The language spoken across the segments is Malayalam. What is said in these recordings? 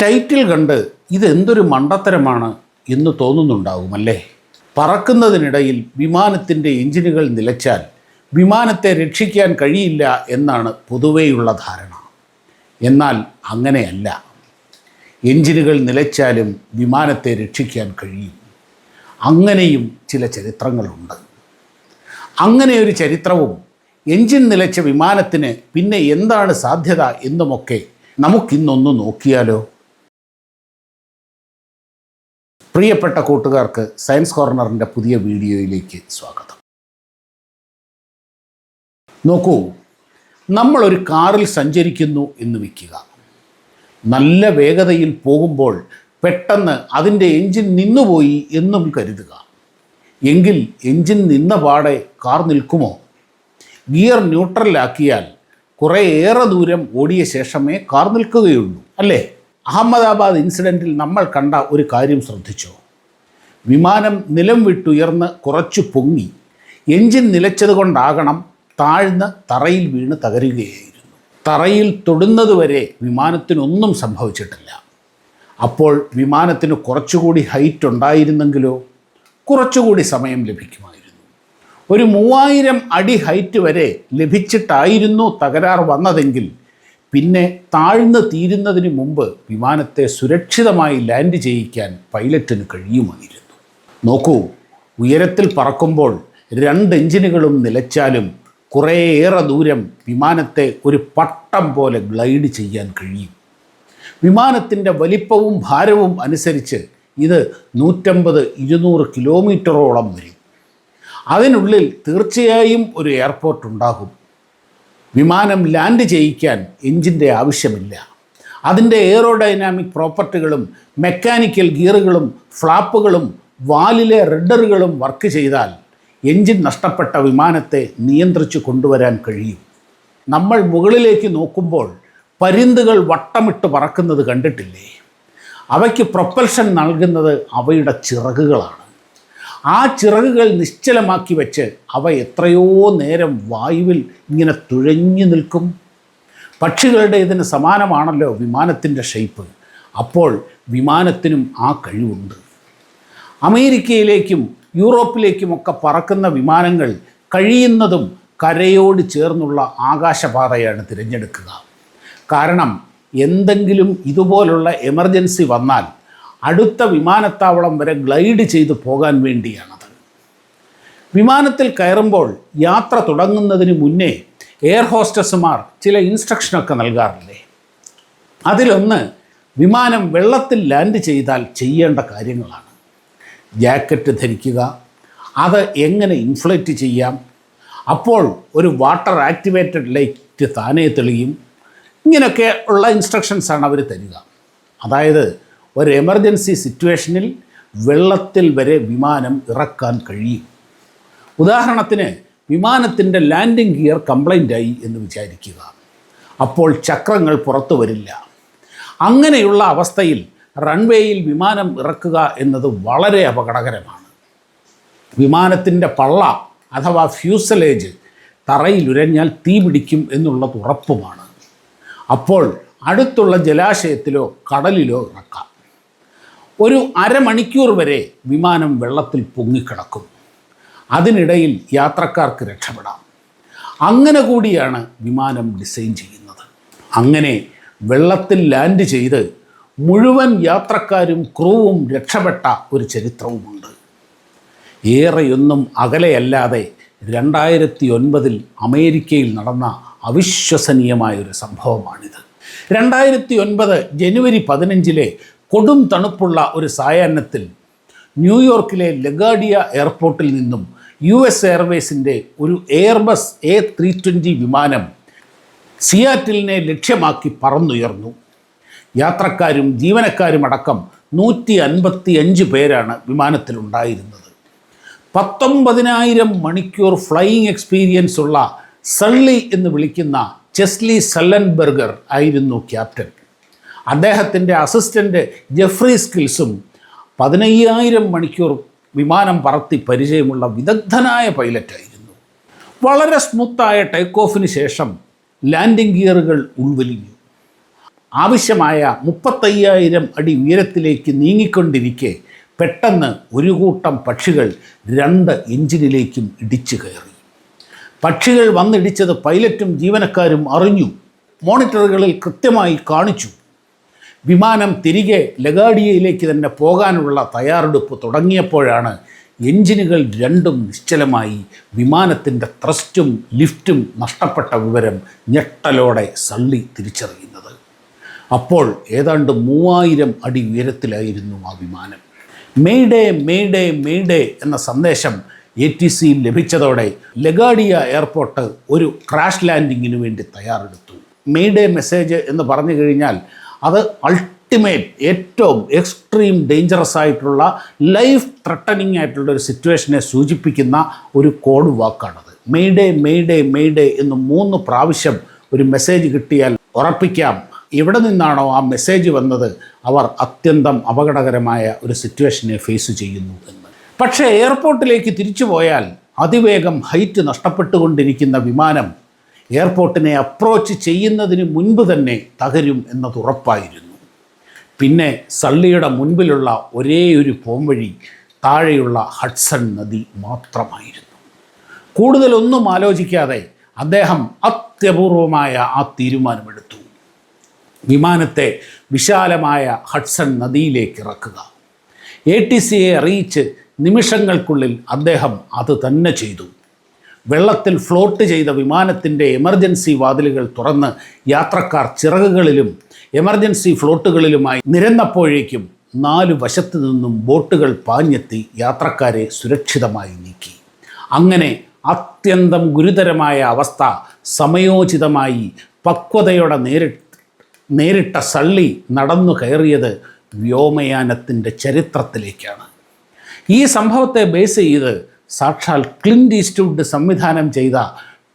ടൈറ്റിൽ കണ്ട് ഇതെന്തൊരു മണ്ടത്തരമാണ് എന്ന് തോന്നുന്നുണ്ടാകുമല്ലേ? പറക്കുന്നതിനിടയിൽ വിമാനത്തിൻ്റെ എഞ്ചിനുകൾ നിലച്ചാൽ വിമാനത്തെ രക്ഷിക്കാൻ കഴിയില്ല എന്നാണ് പൊതുവെയുള്ള ധാരണ. എന്നാൽ അങ്ങനെയല്ല. എഞ്ചിനുകൾ നിലച്ചാലും വിമാനത്തെ രക്ഷിക്കാൻ കഴിയും. അങ്ങനെയും ചില ചരിത്രങ്ങളുണ്ട്. അങ്ങനെ ഒരു ചരിത്രവും എഞ്ചിൻ നിലച്ച വിമാനത്തിന് പിന്നെ എന്താണ് സാധ്യത എന്നുമൊക്കെ നമുക്കിന്നൊന്ന് നോക്കിയാലോ? പ്രിയപ്പെട്ട കൂട്ടുകാർക്ക് സയൻസ് കോർണറിൻ്റെ പുതിയ വീഡിയോയിലേക്ക് സ്വാഗതം. നോക്കൂ, നമ്മളൊരു കാറിൽ സഞ്ചരിക്കുന്നു എന്ന് വയ്ക്കുക. നല്ല വേഗതയിൽ പോകുമ്പോൾ പെട്ടെന്ന് അതിൻ്റെ എഞ്ചിൻ നിന്നുപോയി എന്നും കരുതുക. എങ്കിൽ എഞ്ചിൻ നിന്ന പാടെ കാർ നിൽക്കുമോ? ഗിയർ ന്യൂട്രലാക്കിയാൽ കുറേയേറെ ദൂരം ഓടിയ ശേഷമേ കാർ നിൽക്കുകയുള്ളൂ, അല്ലേ? അഹമ്മദാബാദ് ഇൻസിഡൻറ്റിൽ നമ്മൾ കണ്ട ഒരു കാര്യം ശ്രദ്ധിച്ചോ? വിമാനം നിലം വിട്ടുയർന്ന് കുറച്ചു പൊങ്ങി എഞ്ചിൻ നിലച്ചതുകൊണ്ടാകണം താഴ്ന്ന് തറയിൽ വീണ് തകരുകയായിരുന്നു. തറയിൽ തൊടുന്നതുവരെ വിമാനത്തിനൊന്നും സംഭവിച്ചിട്ടില്ല. അപ്പോൾ വിമാനത്തിന് കുറച്ചുകൂടി ഹൈറ്റ് ഉണ്ടായിരുന്നെങ്കിലോ കുറച്ചുകൂടി സമയം ലഭിക്കുമായിരുന്നു. ഒരു 3000 അടി ഹൈറ്റ് വരെ ലഭിച്ചിട്ടായിരുന്നു തകരാർ വന്നതെങ്കിൽ പിന്നെ താഴ്ന്നു തീരുന്നതിന് മുമ്പ് വിമാനത്തെ സുരക്ഷിതമായി ലാൻഡ് ചെയ്യിക്കാൻ പൈലറ്റിന് കഴിയുമായിരുന്നു. നോക്കൂ, ഉയരത്തിൽ പറക്കുമ്പോൾ 2 എഞ്ചിനുകളും നിലച്ചാലും കുറേയേറെ ദൂരം വിമാനത്തെ ഒരു പട്ടം പോലെ ഗ്ലൈഡ് ചെയ്യാൻ കഴിയും. വിമാനത്തിൻ്റെ വലിപ്പവും ഭാരവും അനുസരിച്ച് ഇത് 150-200 കിലോമീറ്ററോളം വരും. അതിനുള്ളിൽ തീർച്ചയായും ഒരു എയർപോർട്ട് ഉണ്ടാകും. വിമാനം ലാൻഡ് ചെയ്യിക്കാൻ എഞ്ചിൻ്റെ ആവശ്യമില്ല. അതിൻ്റെ എയറോഡൈനാമിക് പ്രോപ്പർട്ടികളും മെക്കാനിക്കൽ ഗിയറുകളും ഫ്ലാപ്പുകളും വാലിലെ റഡറുകളും വർക്ക് ചെയ്താൽ എഞ്ചിൻ നഷ്ടപ്പെട്ട വിമാനത്തെ നിയന്ത്രിച്ചു കൊണ്ടുവരാൻ കഴിയും. നമ്മൾ മുകളിലേക്ക് നോക്കുമ്പോൾ പരുന്തുകൾ വട്ടമിട്ട് പറക്കുന്നത് കണ്ടിട്ടില്ലേ? അവയ്ക്ക് പ്രൊപ്പൽഷൻ നൽകുന്നത് അവയുടെ ചിറകുകളാണ്. ആ ചിറകുകൾ നിശ്ചലമാക്കി വെച്ച് അവ എത്രയോ നേരം വായുവിൽ ഇങ്ങനെ തുഴഞ്ഞു നിൽക്കും. പക്ഷികളുടെ ഇതിന് സമാനമാണല്ലോ വിമാനത്തിൻ്റെ ഷേപ്പ്. അപ്പോൾ വിമാനത്തിനും ആ കഴിവുണ്ട്. അമേരിക്കയിലേക്കും യൂറോപ്പിലേക്കുമൊക്കെ പറക്കുന്ന വിമാനങ്ങൾ കഴിയുന്നതും കരയോട് ചേർന്നുള്ള ആകാശപാതയാണ് തിരഞ്ഞെടുക്കുക. കാരണം എന്തെങ്കിലും ഇതുപോലുള്ള എമർജൻസി വന്നാൽ അടുത്ത വിമാനത്താവളം വരെ ഗ്ലൈഡ് ചെയ്തു പോകാൻ വേണ്ടിയാണത്. വിമാനത്തിൽ കയറുമ്പോൾ യാത്ര തുടങ്ങുന്നതിന് മുന്നേ എയർ ഹോസ്റ്റസുമാർ ചില ഇൻസ്ട്രക്ഷനൊക്കെ നൽകാറില്ലേ? അതിലൊന്ന് വിമാനം വെള്ളത്തിൽ ലാൻഡ് ചെയ്താൽ ചെയ്യേണ്ട കാര്യങ്ങളാണ്. ജാക്കറ്റ് ധരിക്കുക, അത് എങ്ങനെ ഇൻഫ്ലേറ്റ് ചെയ്യാം, അപ്പോൾ ഒരു വാട്ടർ ആക്ടിവേറ്റഡ് ലൈറ്റ് താനേ തെളിയും. ഇങ്ങനെയൊക്കെ ഉള്ള ഇൻസ്ട്രക്ഷൻസാണ് അവർ തരിക. അതായത് ഒരു എമർജൻസി സിറ്റുവേഷനിൽ വെള്ളത്തിൽ വരെ വിമാനം ഇറക്കാൻ കഴിയും. ഉദാഹരണത്തിന് വിമാനത്തിൻ്റെ ലാൻഡിംഗ് ഗിയർ കംപ്ലൈൻ്റായി എന്ന് വിചാരിക്കുക. അപ്പോൾ ചക്രങ്ങൾ പുറത്തു വരില്ല. അങ്ങനെയുള്ള അവസ്ഥയിൽ റൺവേയിൽ വിമാനം ഇറക്കുക എന്നത് വളരെ അപകടകരമാണ്. വിമാനത്തിൻ്റെ പള്ള അഥവാ ഫ്യൂസലേജ് തറയിലുരഞ്ഞാൽ തീ പിടിക്കും എന്നുള്ളത് ഉറപ്പുമാണ്. അപ്പോൾ അടുത്തുള്ള ജലാശയത്തിലോ കടലിലോ ഇറക്കാം. ഒരു അരമണിക്കൂർ വരെ വിമാനം വെള്ളത്തിൽ പൊങ്ങിക്കിടക്കും. അതിനിടയിൽ യാത്രക്കാർക്ക് രക്ഷപ്പെടാം. അങ്ങനെ കൂടിയാണ് വിമാനം ഡിസൈൻ ചെയ്യുന്നത്. അങ്ങനെ വെള്ളത്തിൽ ലാൻഡ് ചെയ്ത് മുഴുവൻ യാത്രക്കാരും ക്രൂവും രക്ഷപ്പെട്ട ഒരു ചരിത്രവുമുണ്ട്. ഏറെയൊന്നും അകലെയല്ലാതെ 2009 അമേരിക്കയിൽ നടന്ന അവിശ്വസനീയമായൊരു സംഭവമാണിത്. 2009 ജനുവരി 15 കൊടും തണുപ്പുള്ള ഒരു സായാഹ്നത്തിൽ ന്യൂയോർക്കിലെ ലഗാഡിയ എയർപോർട്ടിൽ നിന്നും US എയർവേസിൻ്റെ ഒരു എയർബസ് A320 വിമാനം സിയാറ്റിലിനെ ലക്ഷ്യമാക്കി പറന്നുയർന്നു. യാത്രക്കാരും ജീവനക്കാരും അടക്കം 155 പേരാണ് വിമാനത്തിലുണ്ടായിരുന്നത്. 19,000 മണിക്കൂർ ഫ്ലൈയിങ് എക്സ്പീരിയൻസ് ഉള്ള സള്ളി എന്ന് വിളിക്കുന്ന ചെസ്ലി സല്ലൻബർഗർ ആയിരുന്നു ക്യാപ്റ്റൻ. അദ്ദേഹത്തിൻ്റെ അസിസ്റ്റൻ്റ് ജെഫ്രി സ്കിൽസും 15,000 മണിക്കൂർ വിമാനം പറത്തി പരിചയമുള്ള വിദഗ്ധനായ പൈലറ്റായിരുന്നു. വളരെ സ്മൂത്തായ ടേക്ക് ഓഫിന് ശേഷം ലാൻഡിംഗ് ഗിയറുകൾ ഉൾവലിഞ്ഞു. ആവശ്യമായ 35,000 അടി ഉയരത്തിലേക്ക് നീങ്ങിക്കൊണ്ടിരിക്കെ പെട്ടെന്ന് ഒരു കൂട്ടം പക്ഷികൾ 2 എഞ്ചിനിലേക്കും ഇടിച്ചു കയറി. പക്ഷികൾ വന്നിടിച്ചത് പൈലറ്റും ജീവനക്കാരും അറിഞ്ഞു. മോണിറ്ററുകളിൽ കൃത്യമായി കാണിച്ചു. വിമാനം തിരികെ ലഗാഡിയയിലേക്ക് തന്നെ പോകാനുള്ള തയ്യാറെടുപ്പ് തുടങ്ങിയപ്പോഴാണ് എഞ്ചിനുകൾ രണ്ടും നിശ്ചലമായി വിമാനത്തിൻ്റെ ത്രസ്റ്റും ലിഫ്റ്റും നഷ്ടപ്പെട്ട വിവരം ഞെട്ടലോടെ സള്ളി തിരിച്ചറിയുന്നത്. അപ്പോൾ ഏതാണ്ട് 3000 അടി ഉയരത്തിലായിരുന്നു ആ വിമാനം. മെയ്ഡേ മെയ്ഡേ മെയ്ഡേ എന്ന സന്ദേശം ATC ലഭിച്ചതോടെ ലഗാഡിയ എയർപോർട്ട് ഒരു ക്രാഷ് ലാൻഡിങ്ങിന് വേണ്ടി തയ്യാറെടുത്തു. മെയ്ഡേ മെസ്സേജ് എന്ന് പറഞ്ഞു കഴിഞ്ഞാൽ അത് അൾട്ടിമേറ്റ്, ഏറ്റവും എക്സ്ട്രീം ഡേഞ്ചറസ് ആയിട്ടുള്ള, ലൈഫ് ത്രട്ടനിങ് ആയിട്ടുള്ള ഒരു സിറ്റുവേഷനെ സൂചിപ്പിക്കുന്ന ഒരു കോഡ് വാക്കാണത്. മെയ്ഡേ മെയ്ഡേ മെയ്ഡേ എന്ന് 3 പ്രാവശ്യം ഒരു മെസ്സേജ് കിട്ടിയാൽ ഉറപ്പിക്കാം എവിടെ നിന്നാണോ ആ മെസ്സേജ് വന്നത് അവർ അത്യന്തം അപകടകരമായ ഒരു സിറ്റുവേഷനെ ഫേസ് ചെയ്യുന്നു എന്ന്. പക്ഷേ എയർപോർട്ടിലേക്ക് തിരിച്ചു പോയാൽ അതിവേഗം ഹൈറ്റ് നഷ്ടപ്പെട്ടുകൊണ്ടിരിക്കുന്ന വിമാനം എയർപോർട്ടിനെ അപ്രോച്ച് ചെയ്യുന്നതിന് മുൻപ് തന്നെ തകരും എന്നത് ഉറപ്പായിരുന്നു. പിന്നെ സള്ളിയുടെ മുൻപിലുള്ള ഒരേ ഒരു പോംവഴി താഴെയുള്ള ഹഡ്സൺ നദി മാത്രമായിരുന്നു. കൂടുതലൊന്നും ആലോചിക്കാതെ അദ്ദേഹം അത്യപൂർവമായ ആ തീരുമാനമെടുത്തു. വിമാനത്തെ വിശാലമായ ഹഡ്സൺ നദിയിലേക്ക് ഇറക്കുക. ATCയെ അറിയിച്ച് നിമിഷങ്ങൾക്കുള്ളിൽ അദ്ദേഹം അത് തന്നെ ചെയ്തു. വെള്ളത്തിൽ ഫ്ലോട്ട് ചെയ്ത വിമാനത്തിൻ്റെ എമർജൻസി വാതിലുകൾ തുറന്ന് യാത്രക്കാർ ചിറകുകളിലും എമർജൻസി ഫ്ലോട്ടുകളിലുമായി നിരന്നപ്പോഴേക്കും 4 വശത്തു നിന്നും ബോട്ടുകൾ പാഞ്ഞെത്തി യാത്രക്കാരെ സുരക്ഷിതമായി നീക്കി. അങ്ങനെ അത്യന്തം ഗുരുതരമായ അവസ്ഥ സമയോചിതമായി പക്വതയോടെ നേരിട്ട സള്ളി നടന്നു കയറിയത് വ്യോമയാനത്തിൻ്റെ ചരിത്രത്തിലേക്കാണ്. ഈ സംഭവത്തെ ബേസ് ചെയ്ത് സാക്ഷാൽ ക്ലിൻ്റ് ഈസ്റ്റ്വുഡ് സംവിധാനം ചെയ്ത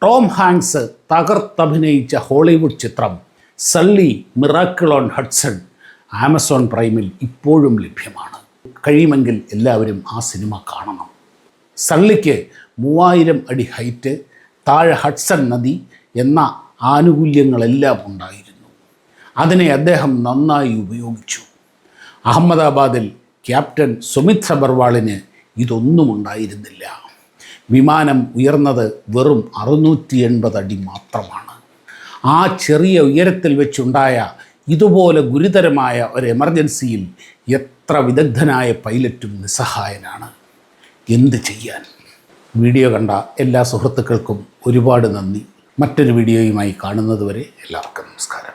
ടോം ഹാങ്ക്സ് തകർത്തഭിനയിച്ച ഹോളിവുഡ് ചിത്രം സള്ളി മിറാക്കിൾ ഓൺ ഹഡ്സൺ ആമസോൺ പ്രൈമിൽ ഇപ്പോഴും ലഭ്യമാണ്. കഴിയുമെങ്കിൽ എല്ലാവരും ആ സിനിമ കാണണം. സള്ളിക്ക് 3000 അടി ഹൈറ്റ്, താഴെ ഹഡ്സൺ നദി എന്ന ആനുകൂല്യങ്ങളെല്ലാം ഉണ്ടായിരുന്നു. അതിനെ അദ്ദേഹം നന്നായി ഉപയോഗിച്ചു. അഹമ്മദാബാദിൽ ക്യാപ്റ്റൻ സുമിത് സബർവാളിന് ഇതൊന്നും ഉണ്ടായിരുന്നില്ല. വിമാനം ഉയർന്നത് വെറും 680 അടി മാത്രമാണ്. ആ ചെറിയ ഉയരത്തിൽ വെച്ചുണ്ടായ ഇതുപോലെ ഗുരുതരമായ ഒരു എമർജൻസിയിൽ എത്ര വിദഗ്ധനായ പൈലറ്റും നിസ്സഹായനാണ്. എന്ത് ചെയ്യാൻ? വീഡിയോ കണ്ട എല്ലാ സുഹൃത്തുക്കൾക്കും ഒരുപാട് നന്ദി. മറ്റൊരു വീഡിയോയുമായി കാണുന്നതുവരെ എല്ലാവർക്കും നമസ്കാരം.